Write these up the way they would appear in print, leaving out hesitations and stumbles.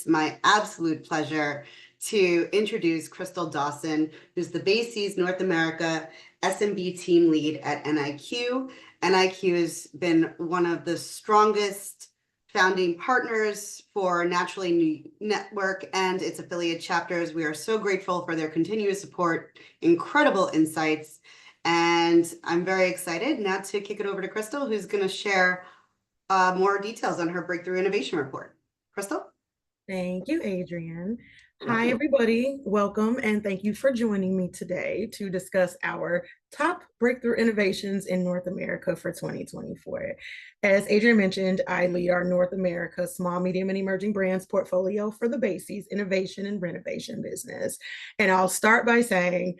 My absolute pleasure to introduce Krystal Dawson, who's the BASES North America SMB team lead at NIQ. NIQ has been one of the strongest founding partners for Naturally New Network and its affiliate chapters. We are so grateful for their continuous support, incredible insights, and I'm very excited now to kick it over to Krystal, who's going to share more details on her Breakthrough Innovation Report. Krystal? Thank you, Adrienne. Hi, Welcome. everybody. Welcome, and thank you for joining me today to discuss our top breakthrough innovations in North America for 2024. As Adrienne mentioned, I lead our North America small, medium, and emerging brands portfolio for the BASES Innovation and Renovation business. And I'll start by saying,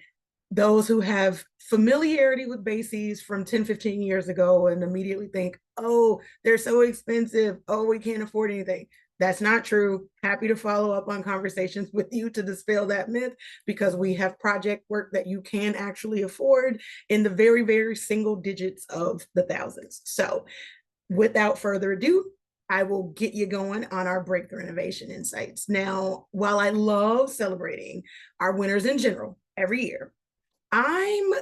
those who have familiarity with BASES from 10, 15 years ago and immediately think, oh, they're so expensive. Oh, we can't afford anything. That's not true. Happy to follow up on conversations with you to dispel that myth, because we have project work that you can actually afford in the very, very single digits of the thousands. So without further ado, I will get you going on our breakthrough innovation insights. Now, while I love celebrating our winners in general every year, I'm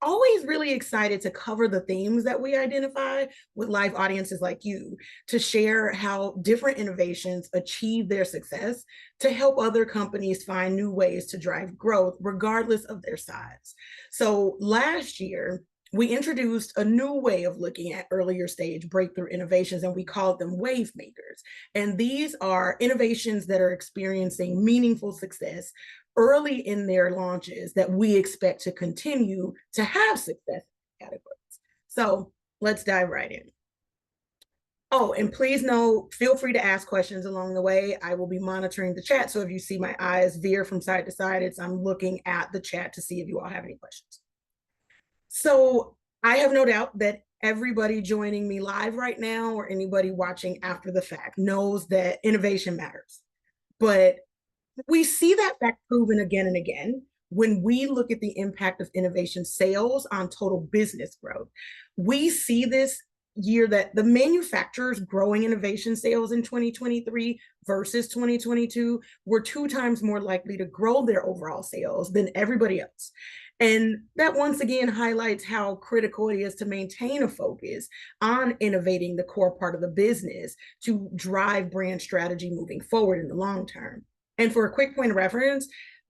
always really excited to cover the themes that we identify with live audiences like you, to share how different innovations achieve their success to help other companies find new ways to drive growth regardless of their size. So last year, we introduced a new way of looking at earlier stage breakthrough innovations, and we called them wave makers. And these are innovations that are experiencing meaningful success early in their launches that we expect to continue to have success in categories. So let's dive right in. Oh, and please know, feel free to ask questions along the way. I will be monitoring the chat. So if you see my eyes veer from side to side, I'm looking at the chat to see if you all have any questions. So I have no doubt that everybody joining me live right now, or anybody watching after the fact, knows that innovation matters. But we see that fact proven again and again when we look at the impact of innovation sales on total business growth. We see this year that the manufacturers growing innovation sales in 2023 versus 2022 were 2 times more likely to grow their overall sales than everybody else. And that once again highlights how critical it is to maintain a focus on innovating the core part of the business to drive brand strategy moving forward in the long term. And for a quick point of reference,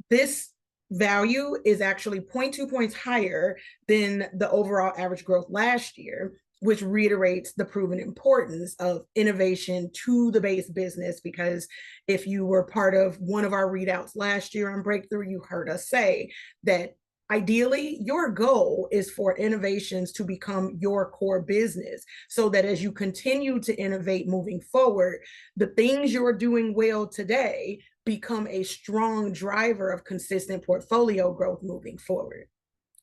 this value is actually 0.2 points higher than the overall average growth last year, which reiterates the proven importance of innovation to the base business. Because if you were part of one of our readouts last year on Breakthrough, you heard us say that ideally, your goal is for innovations to become your core business, so that as you continue to innovate moving forward, the things you're doing well today become a strong driver of consistent portfolio growth moving forward.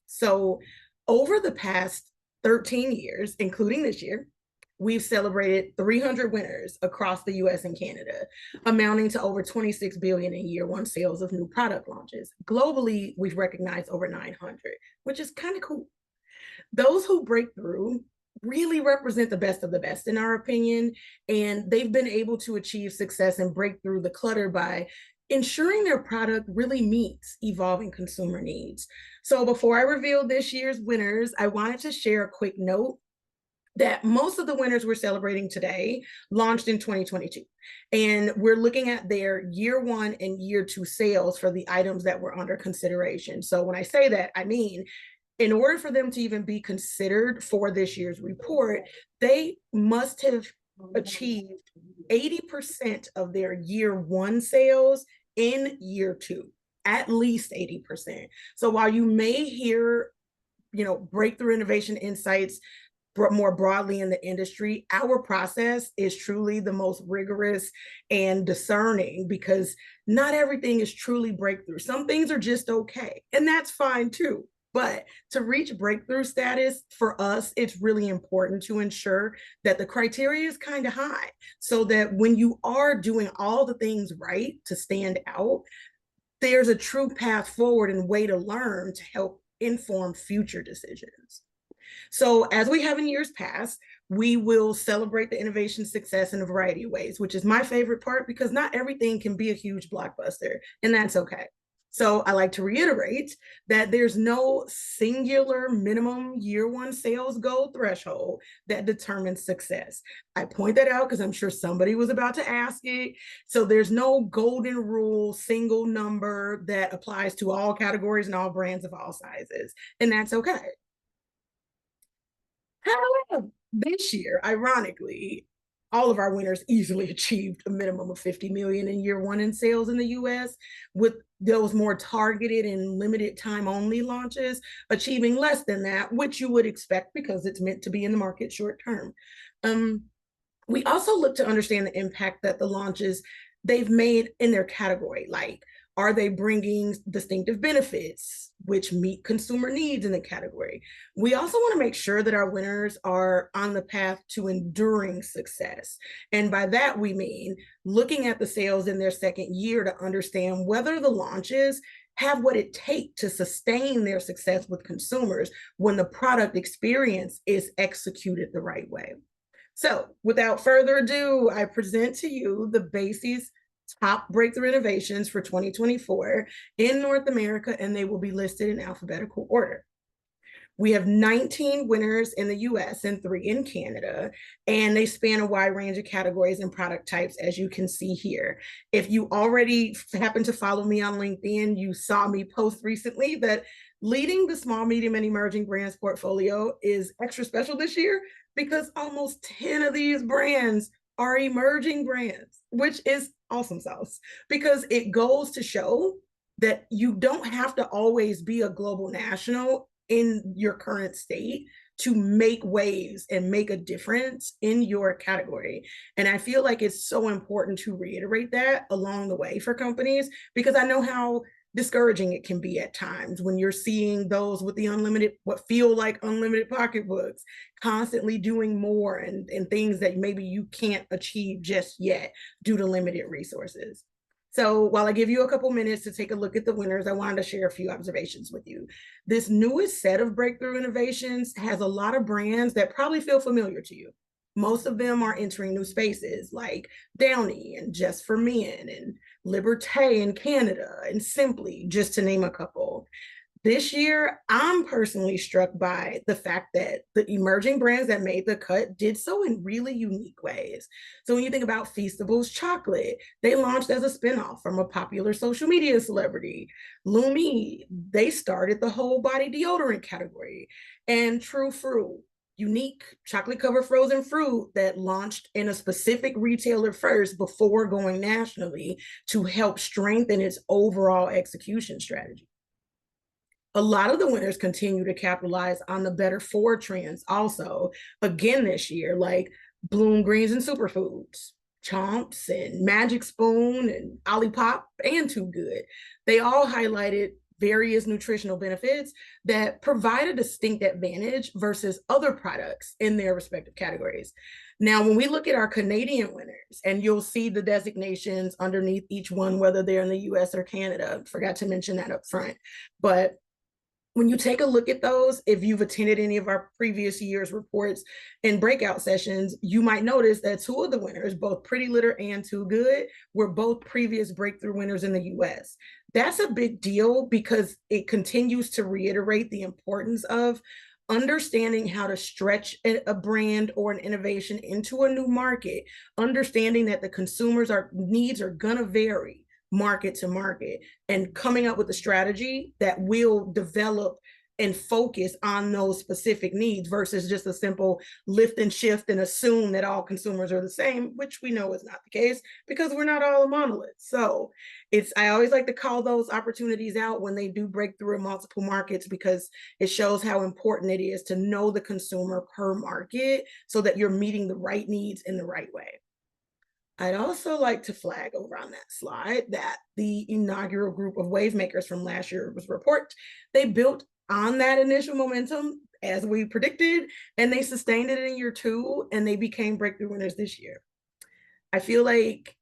So over the past 13 years, including this year, we've celebrated 300 winners across the US and Canada, amounting to over 26 billion in year one sales of new product launches. Globally, we've recognized over 900, which is kind of cool. Those who break through really represent the best of the best, in our opinion, and they've been able to achieve success and break through the clutter by ensuring their product really meets evolving consumer needs. So before I reveal this year's winners, I wanted to share a quick note that most of the winners we're celebrating today launched in 2022. And we're looking at their year one and year two sales for the items that were under consideration. So when I say that, I mean, in order for them to even be considered for this year's report, they must have achieved 80% of their year one sales in year two, at least 80%. So while you may hear, breakthrough innovation insights more broadly in the industry, our process is truly the most rigorous and discerning, because not everything is truly breakthrough. Some things are just okay, and that's fine too. But to reach breakthrough status, for us, it's really important to ensure that the criteria is kind of high, so that when you are doing all the things right to stand out, there's a true path forward and way to learn to help inform future decisions. So as we have in years past, we will celebrate the innovation success in a variety of ways, which is my favorite part because not everything can be a huge blockbuster, and that's okay. So I like to reiterate that there's no singular minimum year one sales goal threshold that determines success. I point that out because I'm sure somebody was about to ask it. So there's no golden rule, single number that applies to all categories and all brands of all sizes, and that's okay. However, this year, ironically, all of our winners easily achieved a minimum of 50 million in year one in sales in the US, with those more targeted and limited time only launches achieving less than that, which you would expect because it's meant to be in the market short term. We also look to understand the impact that the launches they've made in their category. Like, are they bringing distinctive benefits which meet consumer needs in the category? We also want to make sure that our winners are on the path to enduring success. And by that, we mean looking at the sales in their second year to understand whether the launches have what it takes to sustain their success with consumers when the product experience is executed the right way. So without further ado, I present to you the BASES top breakthrough innovations for 2024 in North America, and they will be listed in alphabetical order. We have 19 winners in the US and 3 in Canada, and they span a wide range of categories and product types, as you can see here. If you already happen to follow me on LinkedIn, you saw me post recently that leading the small, medium, and emerging brands portfolio is extra special this year because almost 10 of these brands are emerging brands, which is awesome sauce because it goes to show that you don't have to always be a global national in your current state to make waves and make a difference in your category. And I feel like it's so important to reiterate that along the way for companies, because I know how discouraging it can be at times when you're seeing those with the unlimited, what feel like unlimited pocketbooks, constantly doing more and things that maybe you can't achieve just yet due to limited resources. So while I give you a couple minutes to take a look at the winners, I wanted to share a few observations with you. This newest set of breakthrough innovations has a lot of brands that probably feel familiar to you. Most of them are entering new spaces like Downy and Just for Men and Liberté in Canada and Simply, just to name a couple. This year, I'm personally struck by the fact that the emerging brands that made the cut did so in really unique ways. So when you think about Feastables chocolate, they launched as a spinoff from a popular social media celebrity. Lumi, they started the whole body deodorant category. And True Fruit, unique chocolate covered frozen fruit that launched in a specific retailer first before going nationally to help strengthen its overall execution strategy. A lot of the winners continue to capitalize on the better for trends also again this year, like Bloom Greens and Superfoods, Chomps and Magic Spoon and Olipop and Too Good. They all highlighted various nutritional benefits that provide a distinct advantage versus other products in their respective categories. Now, when we look at our Canadian winners, and you'll see the designations underneath each one, whether they're in the US or Canada, forgot to mention that up front, but when you take a look at those, if you've attended any of our previous year's reports and breakout sessions, you might notice that 2 of the winners, both Pretty Litter and Too Good, were both previous breakthrough winners in the US. That's a big deal because it continues to reiterate the importance of understanding how to stretch a brand or an innovation into a new market, understanding that the consumers' needs are gonna vary market to market, and coming up with a strategy that will develop and focus on those specific needs versus just a simple lift and shift and assume that all consumers are the same, which we know is not the case because we're not all a monolith. So I always like to call those opportunities out when they do break through in multiple markets, because it shows how important it is to know the consumer per market so that you're meeting the right needs in the right way. I'd also like to flag over on that slide that the inaugural group of wave makers from last year's report, they built on that initial momentum as we predicted, and they sustained it in year 2, and they became breakthrough winners this year. I feel like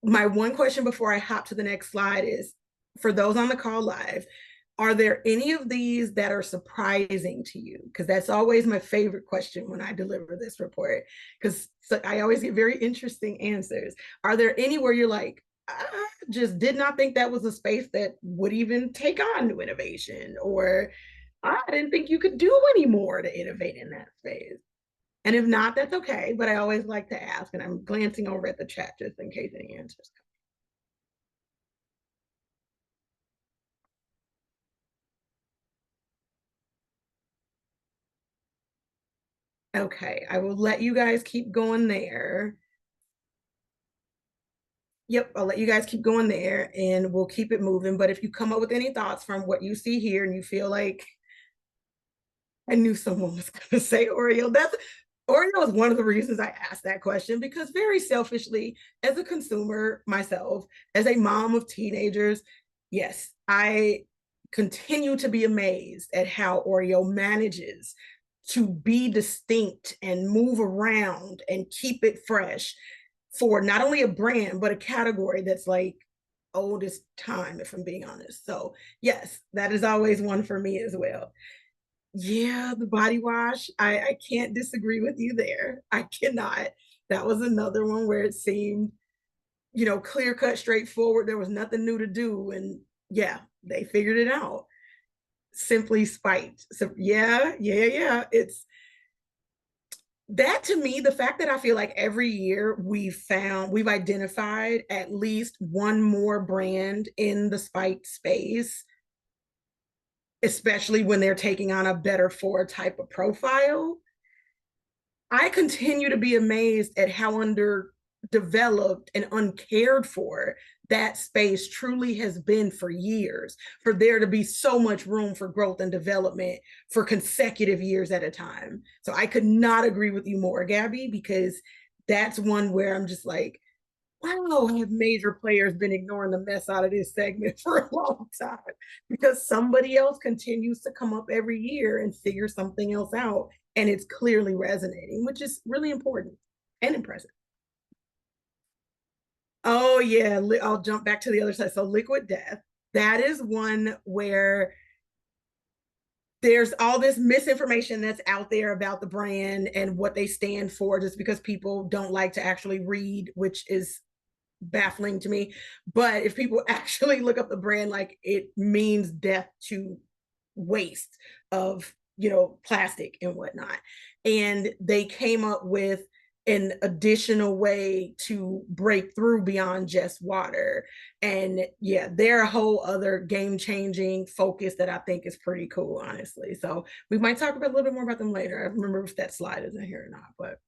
my one question before I hop to the next slide is, for those on the call live, Are there any of these that are surprising to you? Because that's always my favorite question when I deliver this report, because I always get very interesting answers. Are there any where you're like, I just did not think that was a space that would even take on new innovation, or I didn't think you could do any more to innovate in that space? And if not, that's okay. But I always like to ask, and I'm glancing over at the chat just in case any answers come. Okay, I will let you guys keep going there. Yep, I'll let you guys keep going there and we'll keep it moving. But if you come up with any thoughts from what you see here and you feel like, I knew someone was going to say Oreo. Oreo is one of the reasons I asked that question, because very selfishly, as a consumer myself, as a mom of teenagers, yes, I continue to be amazed at how Oreo manages to be distinct and move around and keep it fresh for not only a brand, but a category that's like old as time, if I'm being honest. So, yes, that is always one for me as well. Yeah, the body wash. I can't disagree with you there. I cannot. That was another one where it seemed, clear cut, straightforward. There was nothing new to do. And yeah, they figured it out. Simply spite. So yeah. It's that, to me, the fact that I feel like every year we've identified at least one more brand in the spite space, especially when they're taking on a better for type of profile. I continue to be amazed at how underdeveloped and uncared for that space truly has been for years, for there to be so much room for growth and development for consecutive years at a time. So I could not agree with you more, Gabby, because that's one where I'm just like, wow, have major players been ignoring the mess out of this segment for a long time? Because somebody else continues to come up every year and figure something else out, and it's clearly resonating, which is really important and impressive. Oh yeah, I'll jump back to the other side. So Liquid Death, that is one where there's all this misinformation that's out there about the brand and what they stand for, just because people don't like to actually read, which is baffling to me. But if people actually look up the brand, like, it means death to waste of, plastic and whatnot. And they came up with an additional way to break through beyond just water. And yeah, they're a whole other game changing focus that I think is pretty cool, honestly. So we might talk about a little bit more about them later. I remember if that slide is in here or not, but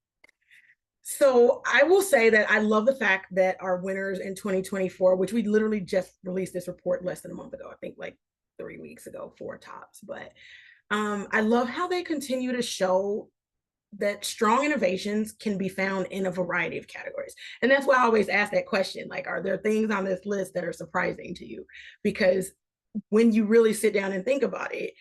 so I will say that I love the fact that our winners in 2024, which we literally just released this report less than a month ago, I think like 3 weeks ago, 4 tops. But I love how they continue to show that strong innovations can be found in a variety of categories. And that's why I always ask that question, like, are there things on this list that are surprising to you? Because when you really sit down and think about it,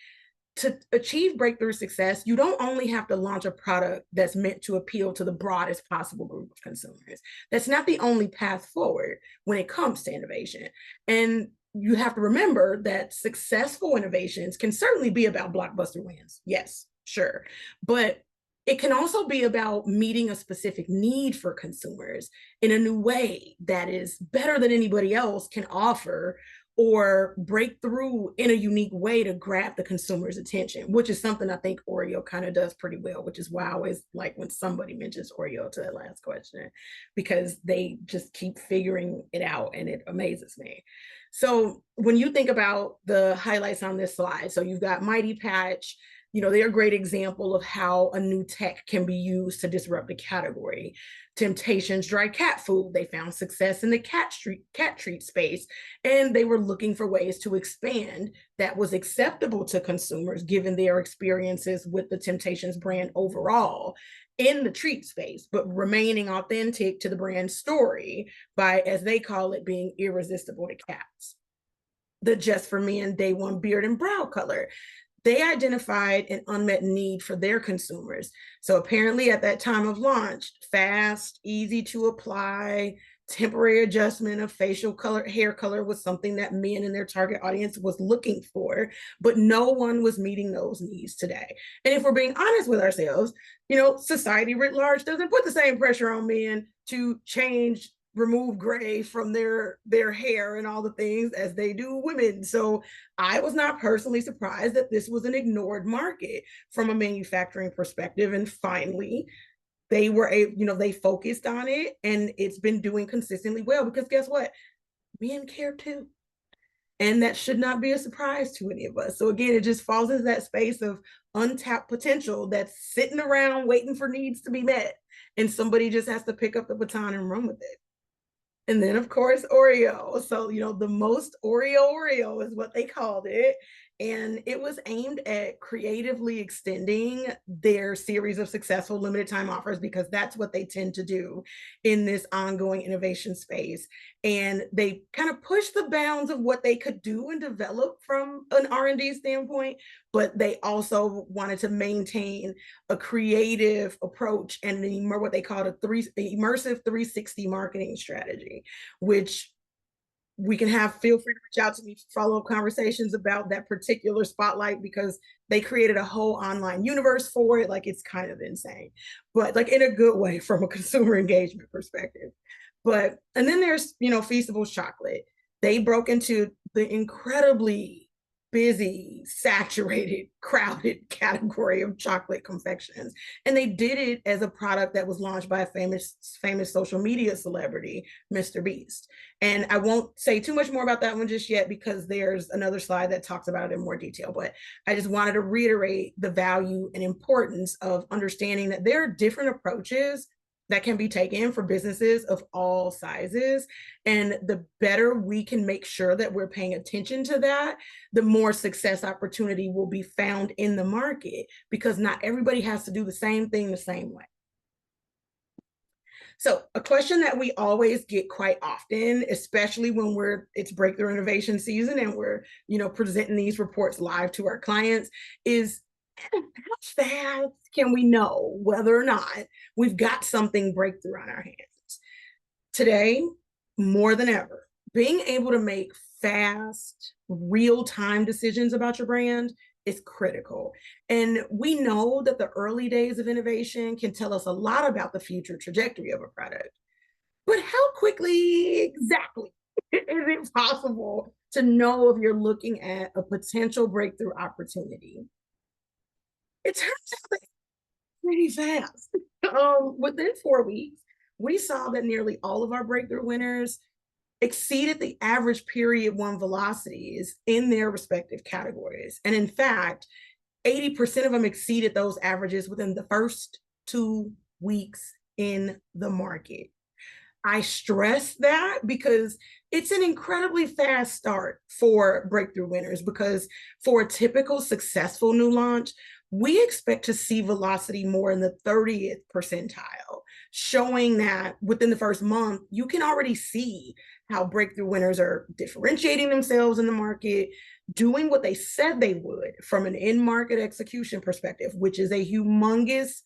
to achieve breakthrough success, you don't only have to launch a product that's meant to appeal to the broadest possible group of consumers. That's not the only path forward when it comes to innovation. And you have to remember that successful innovations can certainly be about blockbuster wins. Yes, sure. But it can also be about meeting a specific need for consumers in a new way that is better than anybody else can offer, or break through in a unique way to grab the consumer's attention, which is something I think Oreo kind of does pretty well, which is why I always like when somebody mentions Oreo to that last question, because they just keep figuring it out and it amazes me. So when you think about the highlights on this slide, so you've got Mighty Patch, they're a great example of how a new tech can be used to disrupt the category. Temptations dry cat food, they found success in the cat treat space, and they were looking for ways to expand that was acceptable to consumers given their experiences with the Temptations brand overall in the treat space, but remaining authentic to the brand story by, as they call it, being irresistible to cats. The Just for Men Day One beard and brow color, they identified an unmet need for their consumers. So apparently at that time of launch, fast, easy to apply, temporary adjustment of facial color, hair color was something that men in their target audience was looking for, but no one was meeting those needs today. And if we're being honest with ourselves, society writ large doesn't put the same pressure on men to change, remove gray from their hair and all the things as they do women. So I was not personally surprised that this was an ignored market from a manufacturing perspective. And finally, they were able, they focused on it, and it's been doing consistently well, because guess what? Men care too. And that should not be a surprise to any of us. So again, it just falls into that space of untapped potential that's sitting around waiting for needs to be met. And somebody just has to pick up the baton and run with it. And then, of course, Oreo. So, the most Oreo is what they called it. And it was aimed at creatively extending their series of successful limited time offers, because that's what they tend to do in this ongoing innovation space. And they kind of pushed the bounds of what they could do and develop from an R&D standpoint, but they also wanted to maintain a creative approach and what they called immersive 360 marketing strategy, which we can feel free to reach out to me for follow-up conversations about that particular spotlight, because they created a whole online universe for it. Like, it's kind of insane, but like in a good way from a consumer engagement perspective. And then there's, Feastables chocolate. They broke into the incredibly busy, saturated, crowded category of chocolate confections. And they did it as a product that was launched by a famous social media celebrity, Mr. Beast. And I won't say too much more about that one just yet, because there's another slide that talks about it in more detail. But I just wanted to reiterate the value and importance of understanding that there are different approaches that can be taken for businesses of all sizes. And the better we can make sure that we're paying attention to that, the more success opportunity will be found in the market, because not everybody has to do the same thing the same way. So a question that we always get quite often, especially when it's breakthrough innovation season and we're, presenting these reports live to our clients, is how fast can we know whether or not we've got something breakthrough on our hands? Today, more than ever, being able to make fast, real-time decisions about your brand is critical. And we know that the early days of innovation can tell us a lot about the future trajectory of a product. But how quickly exactly is it possible to know if you're looking at a potential breakthrough opportunity? It turns out that pretty fast. Within 4 weeks, we saw that nearly all of our breakthrough winners exceeded the average period one velocities in their respective categories. And in fact, 80% of them exceeded those averages within the first 2 weeks in the market. I stress that because it's an incredibly fast start for breakthrough winners, because for a typical successful new launch, we expect to see velocity more in the 30th percentile, showing that within the first month, you can already see how breakthrough winners are differentiating themselves in the market, doing what they said they would from an in-market execution perspective, which is a humongous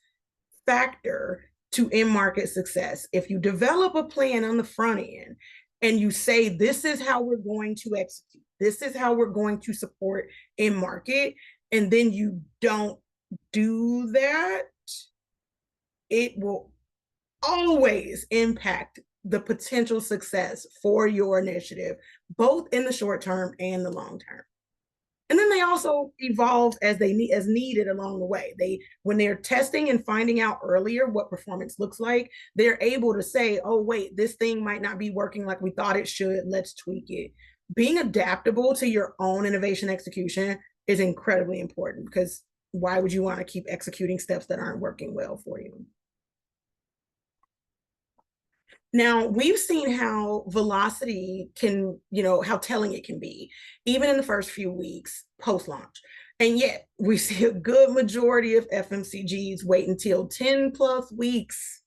factor to in-market success. If you develop a plan on the front end and you say, this is how we're going to execute, this is how we're going to support in-market, and then you don't do that, it will always impact the potential success for your initiative, both in the short term and the long term. And then they also evolve as needed along the way. When they're testing and finding out earlier what performance looks like, they're able to say, oh, wait, this thing might not be working like we thought it should. Let's tweak it. Being adaptable to your own innovation execution is incredibly important, because why would you want to keep executing steps that aren't working well for you? Now, we've seen how velocity can, how telling it can be, even in the first few weeks post-launch. And yet we see a good majority of FMCGs wait until 10 plus weeks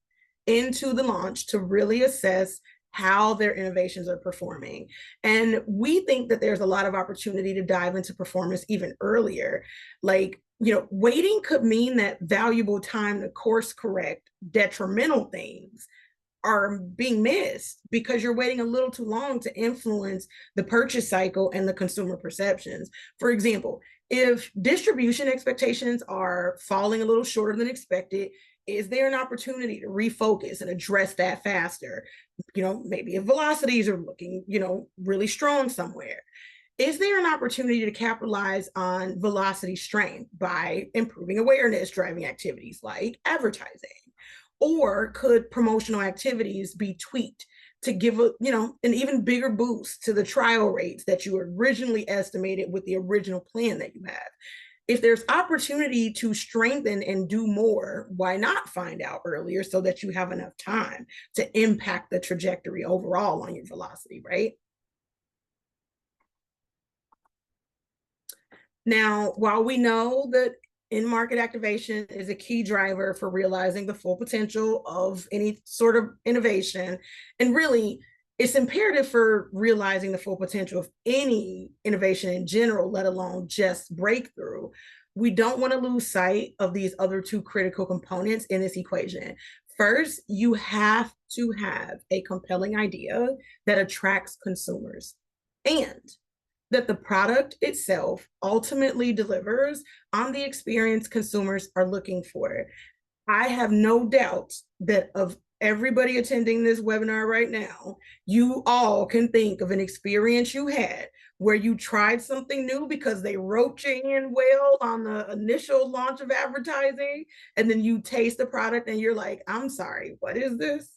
into the launch to really assess how their innovations are performing. And we think that there's a lot of opportunity to dive into performance even earlier. Like, waiting could mean that valuable time to course correct detrimental things are being missed because you're waiting a little too long to influence the purchase cycle and the consumer perceptions. For example, if distribution expectations are falling a little shorter than expected, is there an opportunity to refocus and address that faster? Maybe if velocities are looking, really strong somewhere, is there an opportunity to capitalize on velocity strength by improving awareness driving activities like advertising? Or could promotional activities be tweaked to give an even bigger boost to the trial rates that you originally estimated with the original plan that you have? If there's opportunity to strengthen and do more, why not find out earlier so that you have enough time to impact the trajectory overall on your velocity, right? Now, while we know that in-market activation is a key driver for realizing the full potential of any sort of innovation, and really it's imperative for realizing the full potential of any innovation in general, let alone just breakthrough, we don't want to lose sight of these other two critical components in this equation. First, you have to have a compelling idea that attracts consumers, and that the product itself ultimately delivers on the experience consumers are looking for. I have no doubt that of everybody attending this webinar right now, you all can think of an experience you had where you tried something new because they wrote you in well on the initial launch of advertising, and then you taste the product and you're like, I'm sorry, what is this?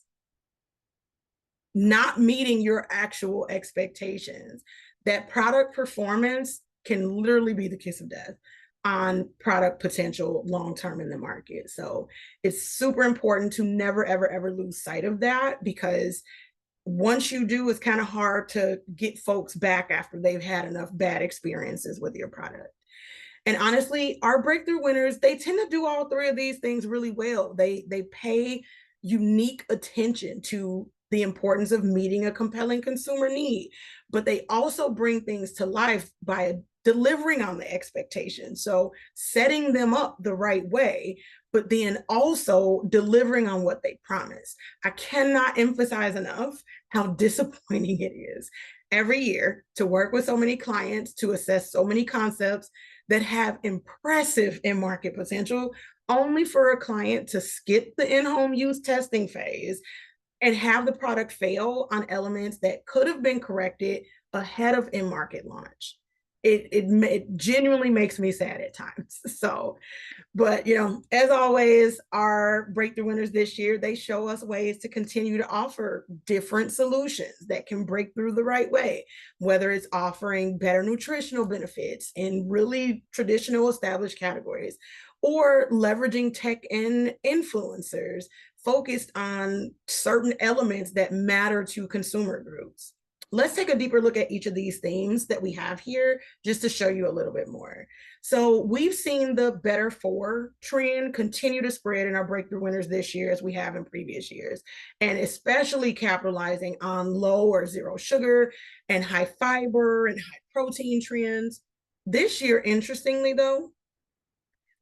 Not meeting your actual expectations. That product performance can literally be the kiss of death on product potential long-term in the market. So it's super important to never, ever, ever lose sight of that, because once you do, it's kind of hard to get folks back after they've had enough bad experiences with your product. And honestly, our breakthrough winners, they tend to do all three of these things really well. They pay unique attention to the importance of meeting a compelling consumer need, but they also bring things to life by delivering on the expectations. So setting them up the right way, but then also delivering on what they promise. I cannot emphasize enough how disappointing it is every year to work with so many clients, to assess so many concepts that have impressive in-market potential, only for a client to skip the in-home use testing phase and have the product fail on elements that could have been corrected ahead of in-market launch. It genuinely makes me sad at times. So, but as always, our breakthrough winners this year, they show us ways to continue to offer different solutions that can break through the right way, whether it's offering better nutritional benefits in really traditional established categories, or leveraging tech and influencers focused on certain elements that matter to consumer groups. Let's take a deeper look at each of these themes that we have here just to show you a little bit more. So we've seen the better for trend continue to spread in our breakthrough winners this year as we have in previous years, and especially capitalizing on low or zero sugar and high fiber and high protein trends. This year, interestingly though,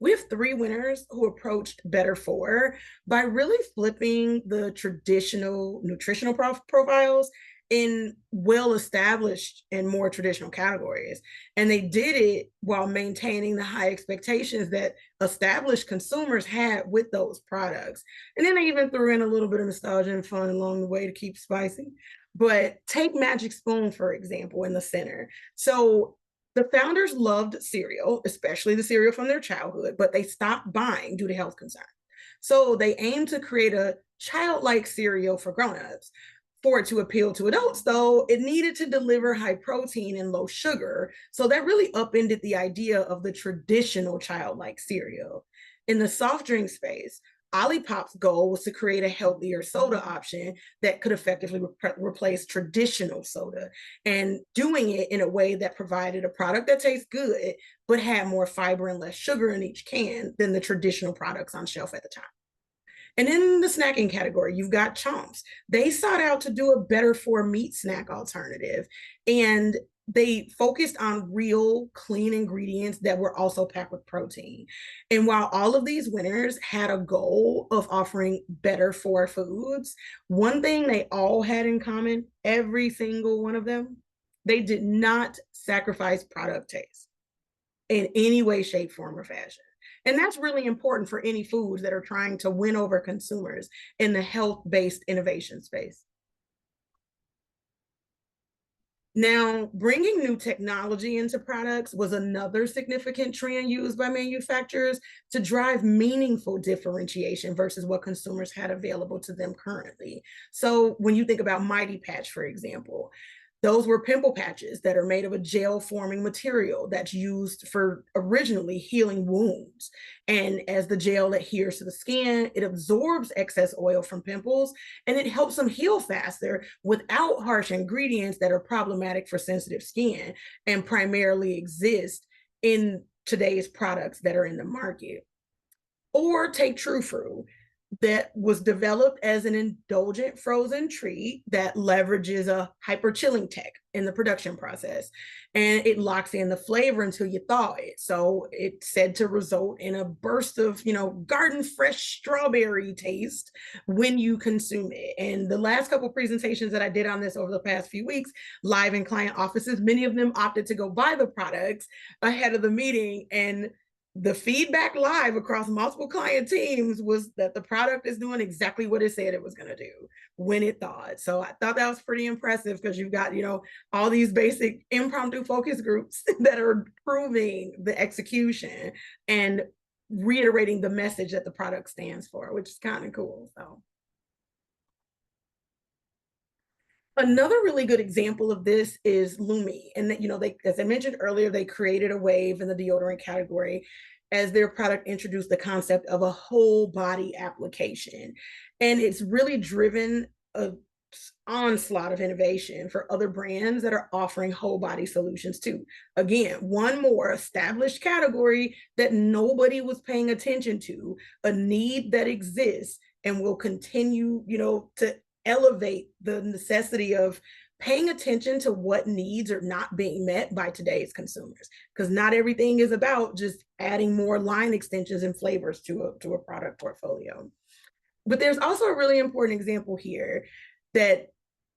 we have three winners who approached better for by really flipping the traditional nutritional profiles in well-established and more traditional categories. And they did it while maintaining the high expectations that established consumers had with those products. And then they even threw in a little bit of nostalgia and fun along the way to keep spicy. But take Magic Spoon, for example, in the center. So the founders loved cereal, especially the cereal from their childhood, but they stopped buying due to health concerns. So they aimed to create a childlike cereal for grown-ups. For it to appeal to adults, though, it needed to deliver high protein and low sugar. So that really upended the idea of the traditional childlike cereal. In the soft drink space, Olipop's goal was to create a healthier soda option that could effectively replace traditional soda, and doing it in a way that provided a product that tastes good, but had more fiber and less sugar in each can than the traditional products on shelf at the time. And in the snacking category, you've got Chomps. They sought out to do a better for meat snack alternative. And they focused on real clean ingredients that were also packed with protein. And while all of these winners had a goal of offering better for foods, one thing they all had in common, every single one of them, they did not sacrifice product taste in any way, shape, form, or fashion. And that's really important for any foods that are trying to win over consumers in the health-based innovation space. Now, bringing new technology into products was another significant trend used by manufacturers to drive meaningful differentiation versus what consumers had available to them currently. So when you think about Mighty Patch, for example, those were pimple patches that are made of a gel forming material that's used for originally healing wounds. And as the gel adheres to the skin, it absorbs excess oil from pimples and it helps them heal faster without harsh ingredients that are problematic for sensitive skin and primarily exist in today's products that are in the market. Or take True Fruit, that was developed as an indulgent frozen treat that leverages a hyper chilling tech in the production process. And it locks in the flavor until you thaw it. So it's said to result in a burst of, garden fresh strawberry taste when you consume it. And the last couple of presentations that I did on this over the past few weeks, live in client offices, many of them opted to go buy the products ahead of the meeting. And the feedback live across multiple client teams was that the product is doing exactly what it said it was going to do when it thawed. So I thought that was pretty impressive because you've got, all these basic impromptu focus groups that are proving the execution and reiterating the message that the product stands for, which is kind of cool. So another really good example of this is Lumi. And that, they, as I mentioned earlier, they created a wave in the deodorant category as their product introduced the concept of a whole body application. And it's really driven a onslaught of innovation for other brands that are offering whole body solutions too. Again, one more established category that nobody was paying attention to, a need that exists and will continue, to elevate the necessity of paying attention to what needs are not being met by today's consumers, because not everything is about just adding more line extensions and flavors to a product portfolio. But there's also a really important example here that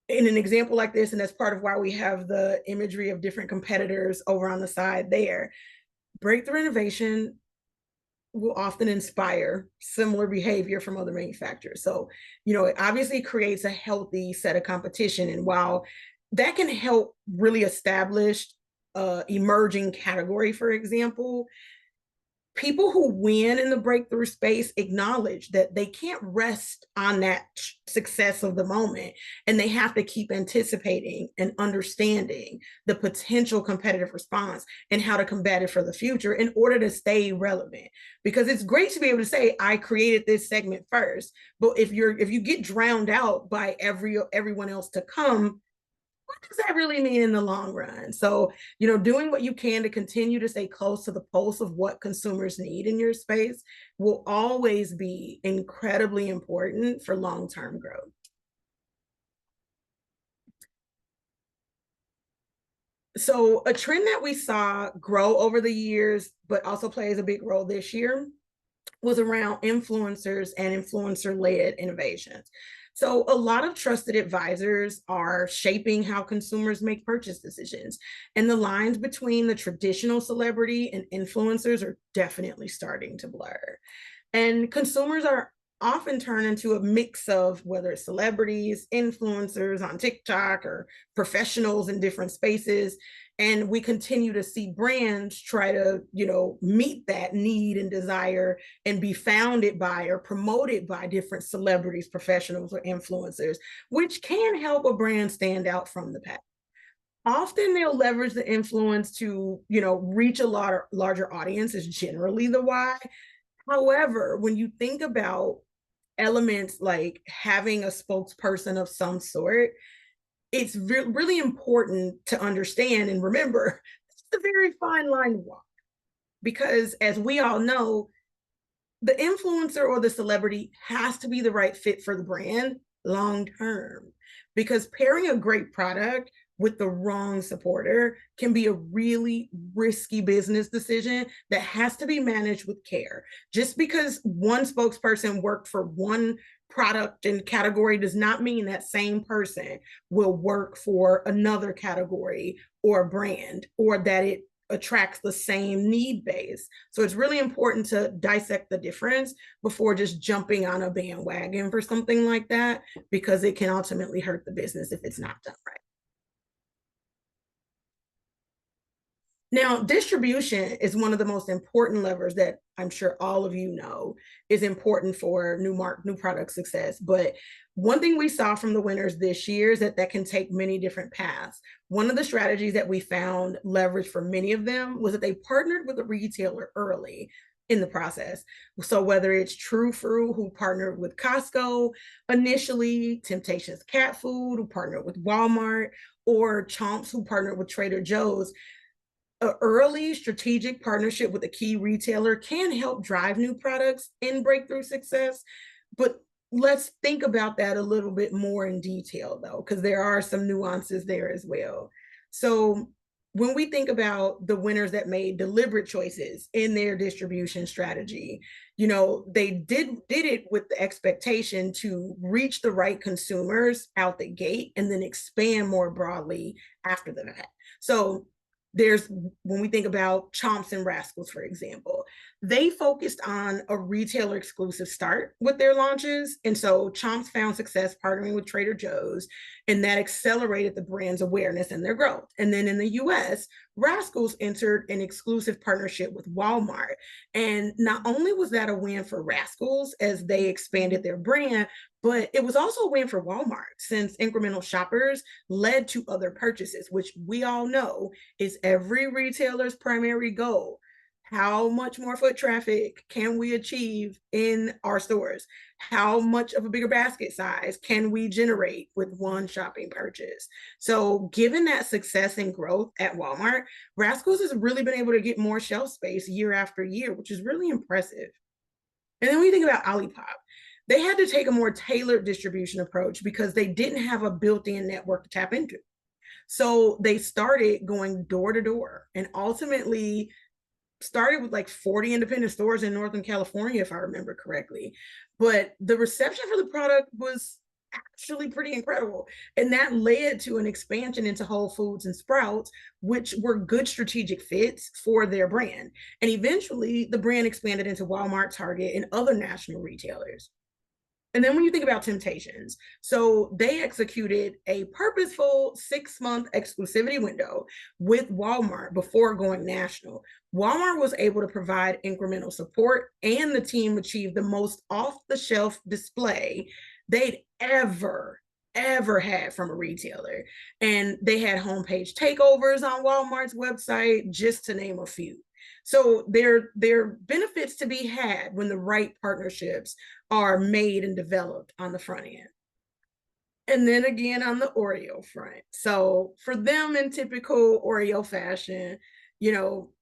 in an example like this, and that's part of why we have the imagery of different competitors over on the side there, breakthrough innovation will often inspire similar behavior from other manufacturers. So, it obviously creates a healthy set of competition. And while that can help really establish emerging category, for example, people who win in the breakthrough space acknowledge that they can't rest on that success of the moment, and they have to keep anticipating and understanding the potential competitive response and how to combat it for the future in order to stay relevant. Because it's great to be able to say, I created this segment first, but if you get drowned out by everyone else to come, what does that really mean in the long run? So, doing what you can to continue to stay close to the pulse of what consumers need in your space will always be incredibly important for long-term growth. So a trend that we saw grow over the years, but also plays a big role this year, was around influencers and influencer-led innovations. So a lot of trusted advisors are shaping how consumers make purchase decisions. And the lines between the traditional celebrity and influencers are definitely starting to blur. And consumers are often turned into a mix of whether it's celebrities, influencers on TikTok, or professionals in different spaces. And we continue to see brands try to, meet that need and desire and be founded by or promoted by different celebrities, professionals, or influencers, which can help a brand stand out from the pack. Often they'll leverage the influence to, reach a larger audience is generally the why. However, when you think about elements like having a spokesperson of some sort, it's really important to understand and remember it's a very fine line to walk, because as we all know, the influencer or the celebrity has to be the right fit for the brand long term, because pairing a great product with the wrong supporter can be a really risky business decision that has to be managed with care. Just because one spokesperson worked for one product and category does not mean that same person will work for another category or brand, or that it attracts the same need base. So it's really important to dissect the difference before just jumping on a bandwagon for something like that, because it can ultimately hurt the business if it's not done right. Now, distribution is one of the most important levers that I'm sure all of you know is important for new product success. But one thing we saw from the winners this year is that can take many different paths. One of the strategies that we found leverage for many of them was that they partnered with a retailer early in the process. So whether it's True Fruit, who partnered with Costco initially, Temptations Cat Food, who partnered with Walmart, or Chomps, who partnered with Trader Joe's, an early strategic partnership with a key retailer can help drive new products in breakthrough success. But let's think about that a little bit more in detail, though, because there are some nuances there as well. So when we think about the winners that made deliberate choices in their distribution strategy, they did it with the expectation to reach the right consumers out the gate and then expand more broadly after that. So when we think about Chomps and Rascals, for example, they focused on a retailer exclusive start with their launches. And so Chomps found success partnering with Trader Joe's, and that accelerated the brand's awareness and their growth. And then in the US, Rascals entered an exclusive partnership with Walmart. And not only was that a win for Rascals as they expanded their brand, but it was also a win for Walmart, since incremental shoppers led to other purchases, which we all know is every retailer's primary goal. How much more foot traffic can we achieve in our stores? How much of a bigger basket size can we generate with one shopping purchase? So given that success and growth at Walmart, Rascals has really been able to get more shelf space year after year, which is really impressive. And then when you think about Olipop, they had to take a more tailored distribution approach because they didn't have a built-in network to tap into. So they started going door to door and ultimately started with like 40 independent stores in Northern California, if I remember correctly. But the reception for the product was actually pretty incredible. And that led to an expansion into Whole Foods and Sprouts, which were good strategic fits for their brand. And eventually the brand expanded into Walmart, Target, and other national retailers. And then when you think about Temptations, so they executed a purposeful 6-month exclusivity window with Walmart before going national. Walmart was able to provide incremental support, and the team achieved the most off-the-shelf display they'd ever had from a retailer. And they had homepage takeovers on Walmart's website, just to name a few. So there are benefits to be had when the right partnerships are made and developed on the front end. And then again on the Oreo front. So for them, in typical Oreo fashion,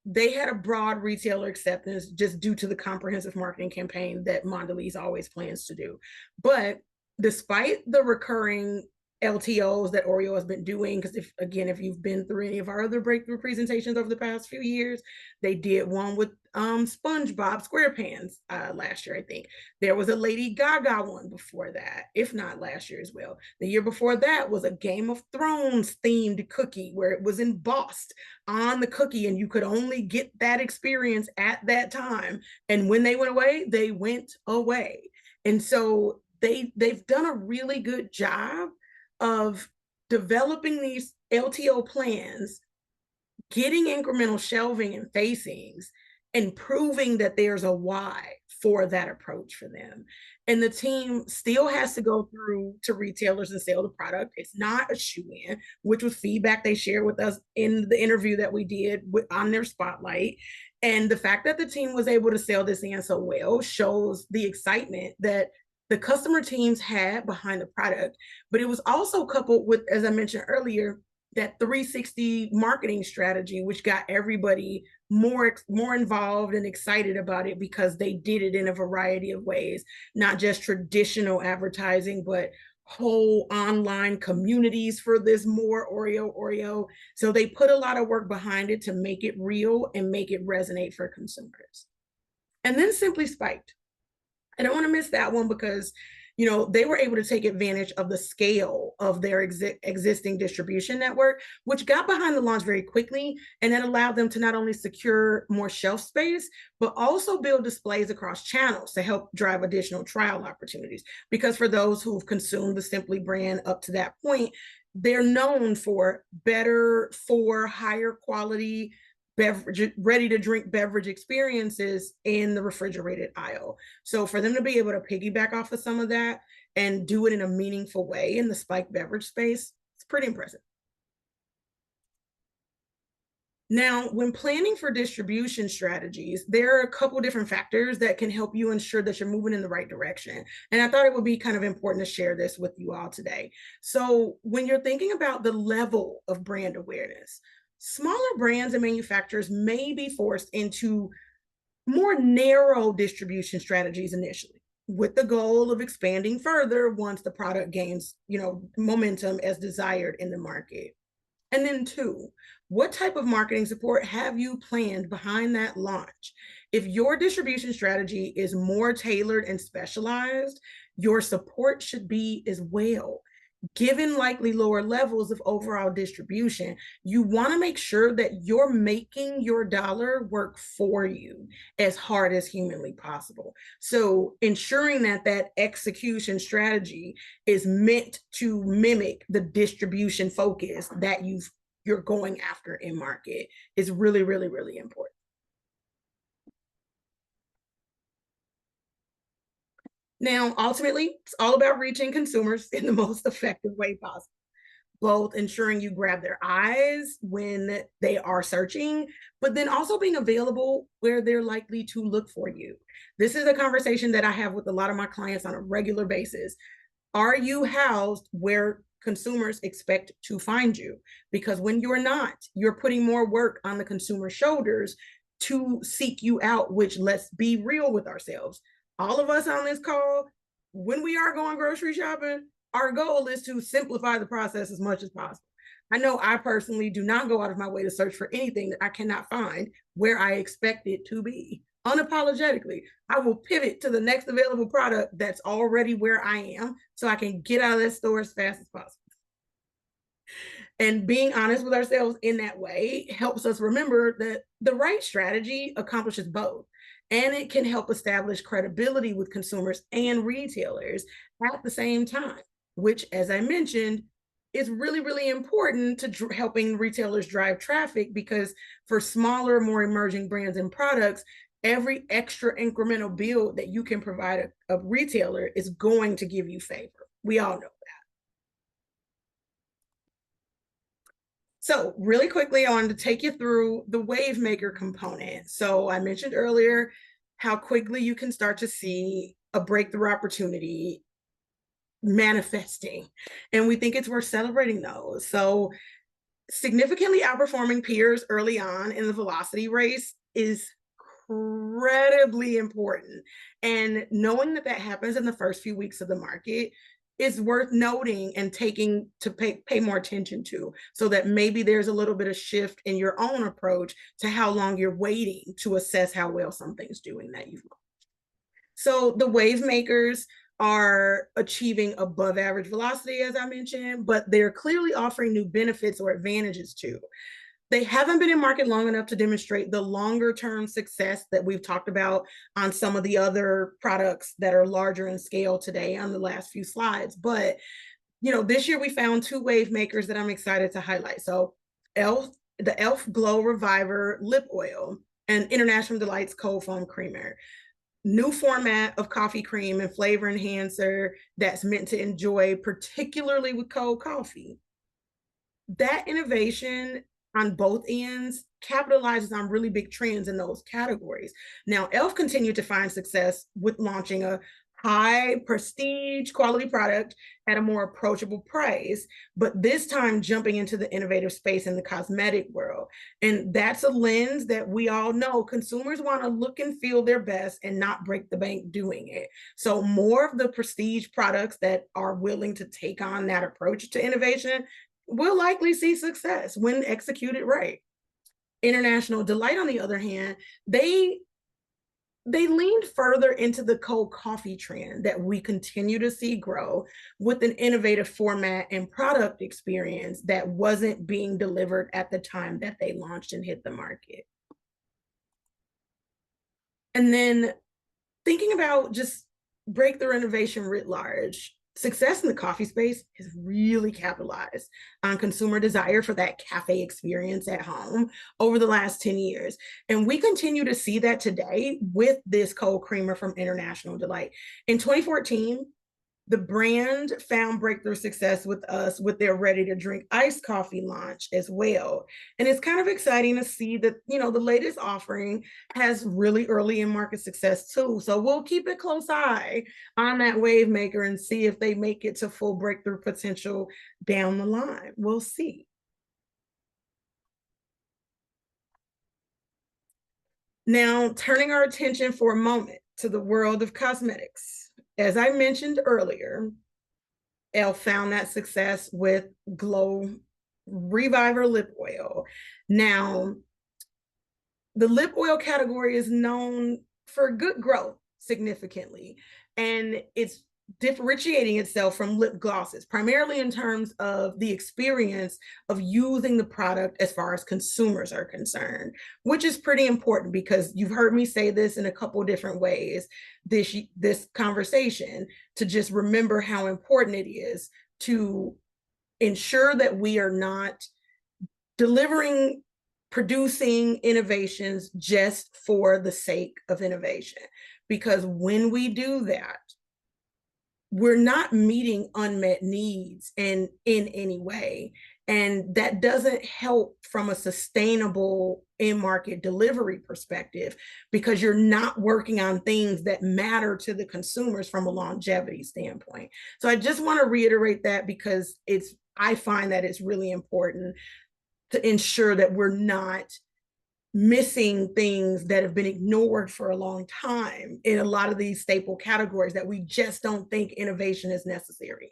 they had a broad retailer acceptance just due to the comprehensive marketing campaign that Mondelez always plans to do. But despite the recurring LTOs that Oreo has been doing, because if you've been through any of our other breakthrough presentations over the past few years, they did one with SpongeBob SquarePants last year, I think. There was a Lady Gaga one before that, if not last year as well. The year before that was a Game of Thrones themed cookie where it was embossed on the cookie, and you could only get that experience at that time. And when they went away, they went away. And so they've done a really good job of developing these LTO plans, getting incremental shelving and facings, and proving that there's a why for that approach for them. And the team still has to go through to retailers and sell the product. It's not a shoe-in, which was feedback they shared with us in the interview that we did on their spotlight. And the fact that the team was able to sell this in so well shows the excitement that the customer teams had behind the product. But it was also coupled with, as I mentioned earlier, that 360 marketing strategy, which got everybody more involved and excited about it because they did it in a variety of ways, not just traditional advertising, but whole online communities for this more Oreo. So they put a lot of work behind it to make it real and make it resonate for consumers. And then Simply Spiked. I don't want to miss that one because, they were able to take advantage of the scale of their existing distribution network, which got behind the launch very quickly. And that allowed them to not only secure more shelf space, but also build displays across channels to help drive additional trial opportunities. Because for those who've consumed the Simply brand up to that point, they're known for better, for higher quality beverage, ready to drink beverage experiences in the refrigerated aisle. So for them to be able to piggyback off of some of that and do it in a meaningful way in the spiked beverage space, it's pretty impressive. Now, when planning for distribution strategies, there are a couple different factors that can help you ensure that you're moving in the right direction. And I thought it would be kind of important to share this with you all today. So when you're thinking about the level of brand awareness, smaller brands and manufacturers may be forced into more narrow distribution strategies initially, with the goal of expanding further once the product gains, momentum as desired in the market. And then two, what type of marketing support have you planned behind that launch? If your distribution strategy is more tailored and specialized, your support should be as well. Given likely lower levels of overall distribution, you want to make sure that you're making your dollar work for you as hard as humanly possible. So ensuring that that execution strategy is meant to mimic the distribution focus that you're going after in market is really, really, really important. Now, ultimately, it's all about reaching consumers in the most effective way possible, both ensuring you grab their eyes when they are searching, but then also being available where they're likely to look for you. This is a conversation that I have with a lot of my clients on a regular basis. Are you housed where consumers expect to find you? Because when you're not, you're putting more work on the consumer's shoulders to seek you out, which, let's be real with ourselves, all of us on this call, when we are going grocery shopping, our goal is to simplify the process as much as possible. I know I personally do not go out of my way to search for anything that I cannot find where I expect it to be. Unapologetically, I will pivot to the next available product that's already where I am so I can get out of that store as fast as possible. And being honest with ourselves in that way helps us remember that the right strategy accomplishes both. And it can help establish credibility with consumers and retailers at the same time, which, as I mentioned, is really, really important to helping retailers drive traffic, because for smaller, more emerging brands and products, every extra incremental build that you can provide a retailer is going to give you favor. We all know that. So really quickly, I wanted to take you through the wave maker component. So I mentioned earlier how quickly you can start to see a breakthrough opportunity manifesting. And we think it's worth celebrating those. So significantly outperforming peers early on in the velocity race is incredibly important. And knowing that that happens in the first few weeks of the market is worth noting and taking to pay more attention to, so that maybe there's a little bit of shift in your own approach to how long you're waiting to assess how well something's doing that you've launched. So the wave makers are achieving above average velocity, as I mentioned, but they're clearly offering new benefits or advantages too. They haven't been in market long enough to demonstrate the longer term success that we've talked about on some of the other products that are larger in scale today on the last few slides. But, this year we found two wave makers that I'm excited to highlight. So the Elf Glow Reviver Lip Oil and International Delights Cold Foam Creamer. New format of coffee cream and flavor enhancer that's meant to enjoy, particularly with cold coffee. That innovation on both ends capitalizes on really big trends in those categories. Now, Elf continued to find success with launching a high prestige quality product at a more approachable price, but this time jumping into the innovative space in the cosmetic world. And that's a lens that we all know consumers want to look and feel their best and not break the bank doing it. So more of the prestige products that are willing to take on that approach to innovation will likely see success when executed right. International Delight, on the other hand, they leaned further into the cold coffee trend that we continue to see grow with an innovative format and product experience that wasn't being delivered at the time that they launched and hit the market. And then thinking about just breakthrough innovation writ large, success in the coffee space has really capitalized on consumer desire for that cafe experience at home over the last 10 years. And we continue to see that today with this cold creamer from International Delight. In 2014, the brand found breakthrough success with us with their ready to drink iced coffee launch as well. And it's kind of exciting to see that, the latest offering has really early in market success too. So we'll keep a close eye on that wave maker and see if they make it to full breakthrough potential down the line. We'll see. Now, turning our attention for a moment to the world of cosmetics. As I mentioned earlier, Elle found that success with Glow Reviver Lip Oil. Now, the lip oil category is known for good growth significantly, and it's differentiating itself from lip glosses, primarily in terms of the experience of using the product as far as consumers are concerned, which is pretty important because you've heard me say this in a couple different ways this conversation, to just remember how important it is to ensure that we are not producing innovations just for the sake of innovation. Because when we do that, we're not meeting unmet needs in any way. And that doesn't help from a sustainable in-market delivery perspective, because you're not working on things that matter to the consumers from a longevity standpoint. So I just want to reiterate that, because I find that it's really important to ensure that we're not missing things that have been ignored for a long time in a lot of these staple categories that we just don't think innovation is necessary in.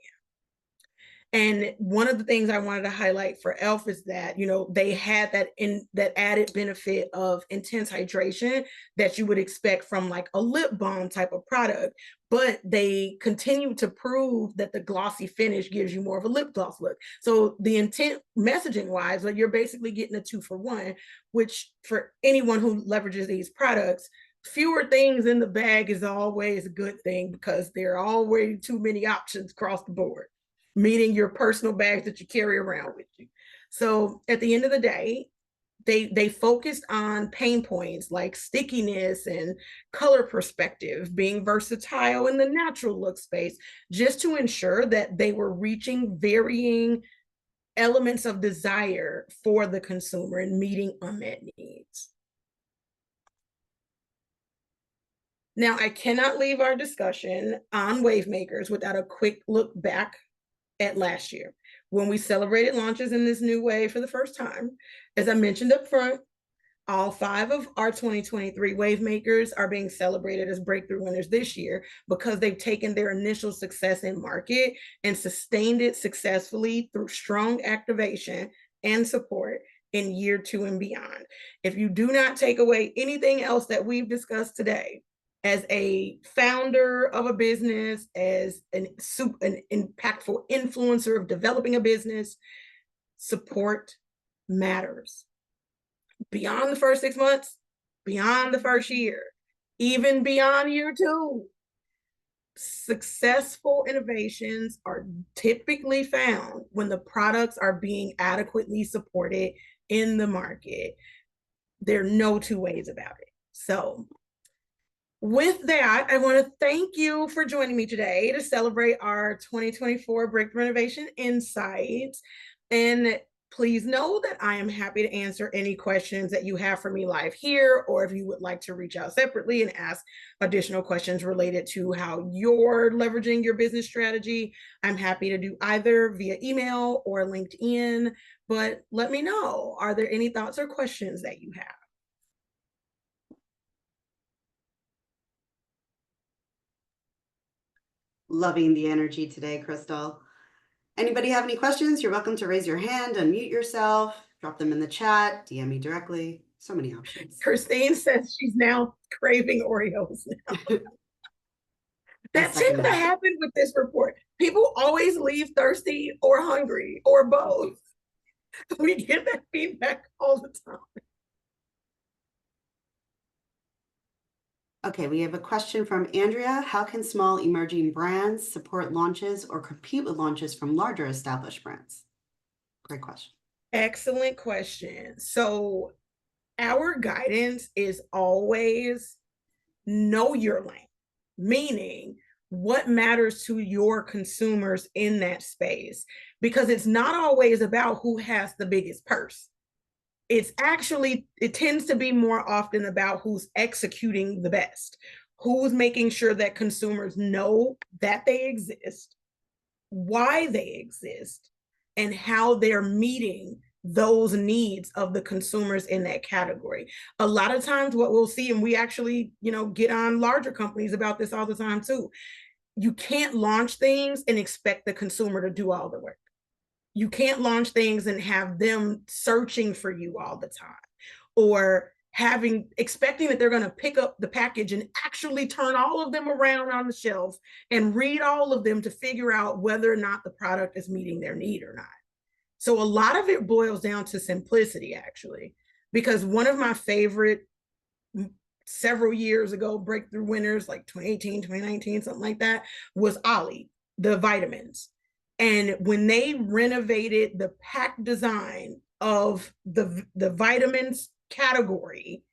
And one of the things I wanted to highlight for e.l.f. is that, they had that added benefit of intense hydration that you would expect from like a lip balm type of product, but they continue to prove that the glossy finish gives you more of a lip gloss look. So the intent messaging wise, like, you're basically getting a 2-for-1, which for anyone who leverages these products, fewer things in the bag is always a good thing, because there are always too many options across the board, meaning your personal bags that you carry around with you. So at the end of the day, they focused on pain points like stickiness and color perspective, being versatile in the natural look space, just to ensure that they were reaching varying elements of desire for the consumer and meeting unmet needs. Now, I cannot leave our discussion on wave makers without a quick look back at last year, when we celebrated launches in this new wave for the first time. As I mentioned up front, all 5 of our 2023 wave makers are being celebrated as breakthrough winners this year, because they've taken their initial success in market and sustained it successfully through strong activation and support in year 2 and beyond. If you do not take away anything else that we've discussed today, as a founder of a business, as an impactful influencer of developing a business, support matters. Beyond the first 6 months, beyond the first year, even beyond year 2, successful innovations are typically found when the products are being adequately supported in the market. There are no 2 ways about it. So with that, I want to thank you for joining me today to celebrate our 2024 Breakthrough Innovation Insights. And Please know that I am happy to answer any questions that you have for me live here, or if you would like to reach out separately and ask additional questions related to how you're leveraging your business strategy, I'm happy to do either via email or LinkedIn. But let me know, are there any thoughts or questions that you have? Loving the energy today, Krystal. Anybody have any questions? You're welcome to raise your hand, unmute yourself, drop them in the chat, DM me directly. So many options. Christine says she's now craving Oreos now. That tends to happen with this report. People always leave thirsty or hungry or both. We get that feedback all the time. Okay, we have a question from Andrea. How can small emerging brands support launches or compete with launches from larger established brands? Great question. Excellent question. So our guidance is always know your lane, meaning what matters to your consumers in that space, because it's not always about who has the biggest purse. It's actually, it tends to be more often about who's executing the best, who's making sure that consumers know that they exist, why they exist, and how they're meeting those needs of the consumers in that category. A lot of times what we'll see, and we actually, get on larger companies about this all the time too, you can't launch things and expect the consumer to do all the work. You can't launch things and have them searching for you all the time, or expecting that they're going to pick up the package and actually turn all of them around on the shelf and read all of them to figure out whether or not the product is meeting their need or not. So a lot of it boils down to simplicity, actually, because one of my favorite several years ago breakthrough winners, like 2018, 2019, something like that, was Ollie, the vitamins. And when they renovated the pack design of the vitamins category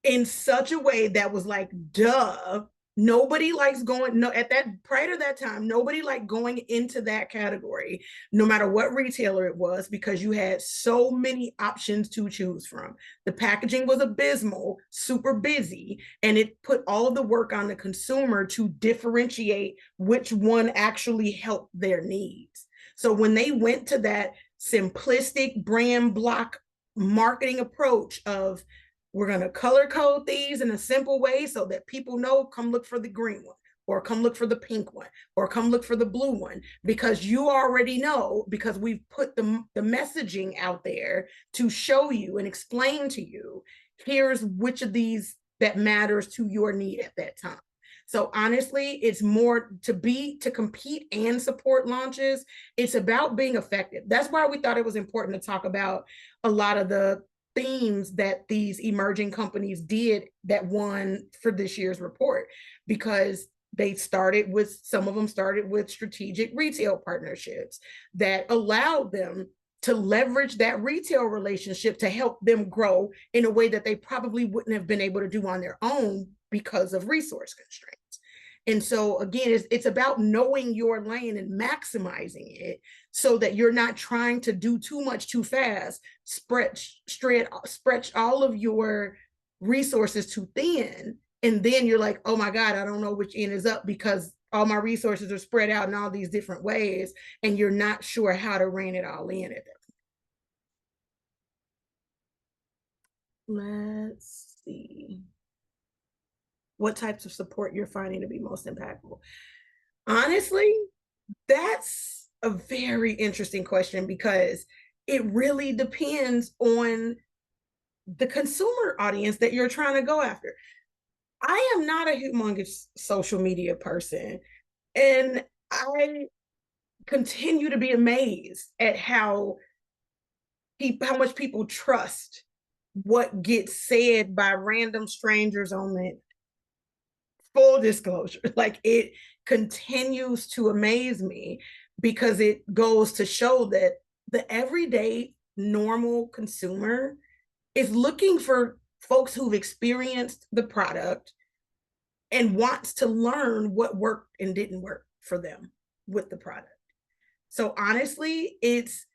in such a way that was like, duh, nobody likes going, no, at that, prior to that time, nobody liked going into that category, no matter what retailer it was, because you had so many options to choose from. The packaging was abysmal, super busy, and it put all of the work on the consumer to differentiate which one actually helped their needs. So when they went to that simplistic brand block marketing approach of, we're going to color code these in a simple way so that people know, come look for the green one, or come look for the pink one, or come look for the blue one, because you already know, because we've put the messaging out there to show you and explain to you, here's which of these that matters to your need at that time. So honestly, it's more to compete and support launches. It's about being effective. That's why we thought it was important to talk about a lot of the themes that these emerging companies did that won for this year's report, because some of them started with strategic retail partnerships that allowed them to leverage that retail relationship to help them grow in a way that they probably wouldn't have been able to do on their own because of resource constraints. And so again, it's about knowing your lane and maximizing it so that you're not trying to do too much too fast, stretch all of your resources too thin. And then you're like, oh my God, I don't know which end is up because all my resources are spread out in all these different ways. And you're not sure how to rein it all in at that point. Let's see. What types of support you're finding to be most impactful? Honestly, that's a very interesting question, because it really depends on the consumer audience that you're trying to go after. I am not a humongous social media person, and I continue to be amazed at how much people trust what gets said by random strangers on the full disclosure. Like, it continues to amaze me, because it goes to show that the everyday normal consumer is looking for folks who've experienced the product and wants to learn what worked and didn't work for them with the product. So honestly, it's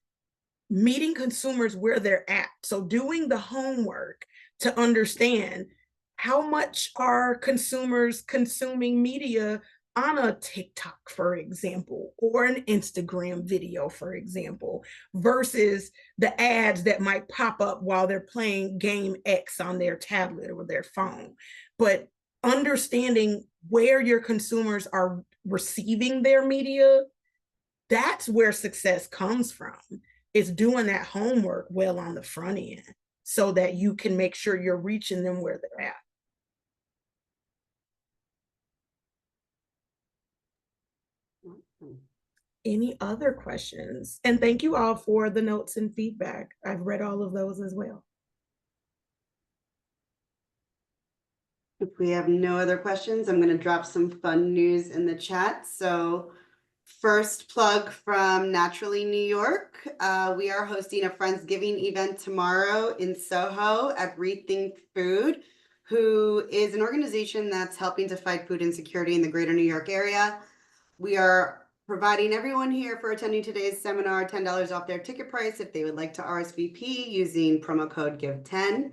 meeting consumers where they're at. So doing the homework to understand how much are consumers consuming media on a TikTok, for example, or an Instagram video, for example, versus the ads that might pop up while they're playing game X on their tablet or their phone. But understanding where your consumers are receiving their media, that's where success comes from, is doing that homework well on the front end so that you can make sure you're reaching them where they're at. Any other questions? And thank you all for the notes and feedback. I've read all of those as well. If we have no other questions, I'm going to drop some fun news in the chat. So first plug from Naturally New York. We are hosting a Friendsgiving event tomorrow in Soho at Rethink Food, who is an organization that's helping to fight food insecurity in the greater New York area. We are providing everyone here for attending today's seminar $10 off their ticket price if they would like to RSVP using promo code GIVE10.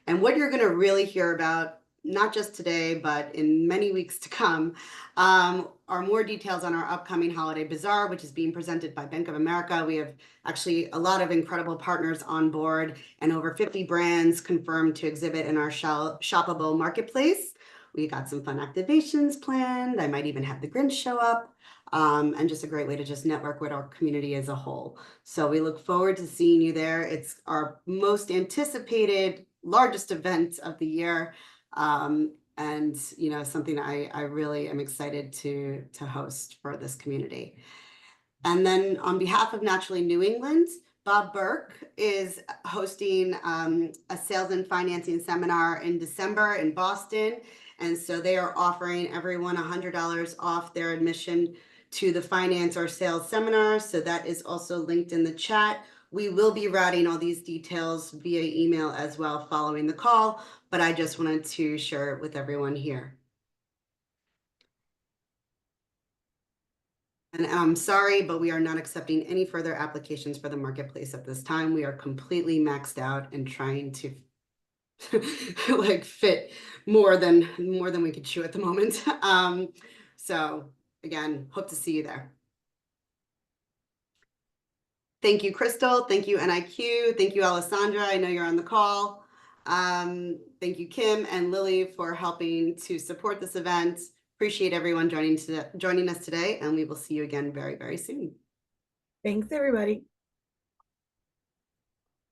And what you're going to really hear about, not just today, but in many weeks to come, are more details on our upcoming Holiday Bazaar, which is being presented by Bank of America. We have actually a lot of incredible partners on board and over 50 brands confirmed to exhibit in our shoppable marketplace. We got some fun activations planned. I might even have the Grinch show up, and just a great way to just network with our community as a whole. So we look forward to seeing you there. It's our most anticipated, largest event of the year. And you know, something I really am excited to host for this community. And then on behalf of Naturally New England, Bob Burke is hosting a sales and financing seminar in December in Boston. And so they are offering everyone $100 off their admission to the finance or sales seminar. So that is also linked in the chat. We will be routing all these details via email as well following the call, but I just wanted to share it with everyone here. And I'm sorry, but we are not accepting any further applications for the marketplace at this time. We are completely maxed out and trying to like fit more than we could chew at the moment. So again, hope to see you there. Thank you, Krystal. Thank you, NIQ. Thank you, Alessandra. I know you're on the call. Thank you, Kim and Lily, for helping to support this event. Appreciate everyone joining us today, and we will see you again very, very soon. Thanks, everybody.